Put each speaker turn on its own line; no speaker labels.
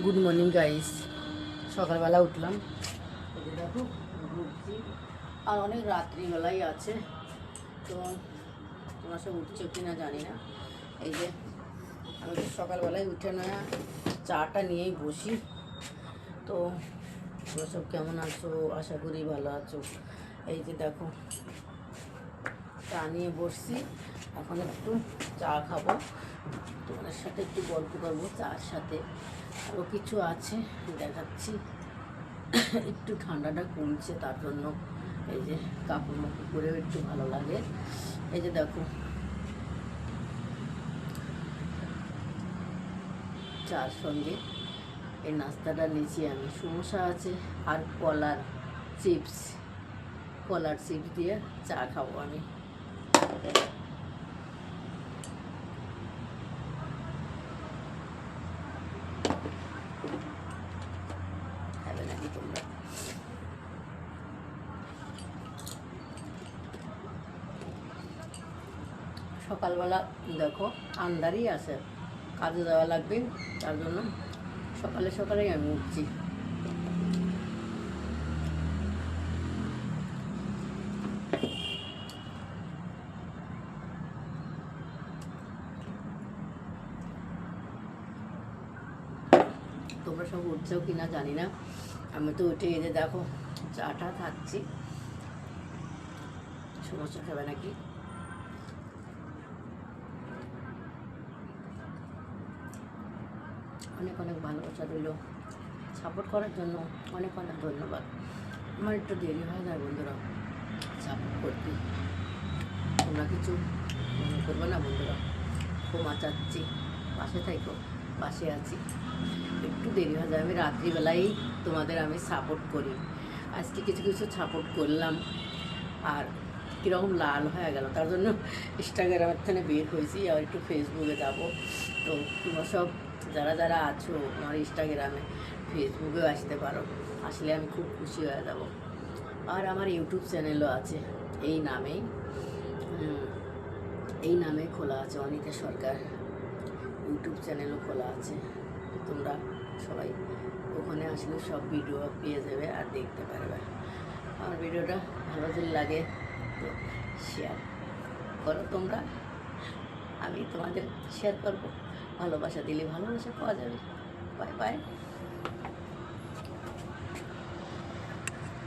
Good morning guys. সকালবেলা উঠলাম, এই যে দেখো ঘুরছি, আর অনেক রাত্রিবেলাই আছে। তো তোমরা সব উঠছো কি না জানি না। এই যে আমি তো সকালবেলায় উঠে না চাটা নিয়েই বসি। তো তোমরা সব কেমন আছো? আশা করি ভালো আছো। এই যে দেখো চা নিয়ে বসছি, এখন একটু চা খাবো, তোমাদের সাথে একটু গল্প করবো। চার সাথে আরও কিছু আছে দেখাচ্ছি। একটু ঠান্ডাটা কমছে, তার জন্য এই যে কাপড় মাপড় পরেও একটু ভালো লাগে। এই যে দেখো চার সঙ্গে এই নাস্তাটা নিয়েছি আমি। সমস্যা আছে আর কলার চিপস দিয়ে চা খাবো আমি। খাবে নাকি তোমরা? সকালবেলা দেখো আন্ধারই আছে, কাজে যাওয়া লাগবে, তার জন্য সকালেই আমি উঠছি। তোমরা সব উঠছেও কিনা জানি না, আমি তো উঠে এসে দেখো চাটা খাচ্ছি। সমস্যা খাবে নাকি? অনেক অনেক ভালোবাসা রইল, সাপোর্ট করার জন্য অনেক অনেক ধন্যবাদ। আমার একটু দেরি হয়ে যায় বন্ধুরা সাপোর্ট করতে, তোমরা কিছু মনে করবে না বন্ধুরা। ক্ষমা চাচ্ছি, পাশে থাকো, পাশে আছি। একটু দেরি হয়ে যায়, আমি রাত্রিবেলাই তোমাদের আমি সাপোর্ট করি। আজকে কিছু কিছু সাপোর্ট করলাম, আর কীরকম লাল হয়ে গেল, তার জন্য ইনস্টাগ্রামের থেকে বের হয়েছি, আর একটু ফেসবুকে যাব। তো তোমরা সব যারা যারা আছো আমার ইনস্টাগ্রামে ফেসবুকেও আসতে পারো, আসলে আমি খুব খুশি হয়ে যাব। আর আমার ইউটিউব চ্যানেলও আছে এই নামে খোলা আছে, অনিতা সরকার ইউটিউব চ্যানেলও খোলা আছে। তোমরা সবাই ওখানে আসলে সব ভিডিও পেয়ে যাবে আর দেখতে পারবে। আমার ভিডিওটা ভালো যদি লাগে তো শেয়ার করো তোমরা, আমি তোমাদের শেয়ার করবো। ভালোবাসা দিলে ভালোবাসা পাওয়া যাবে। Bye bye.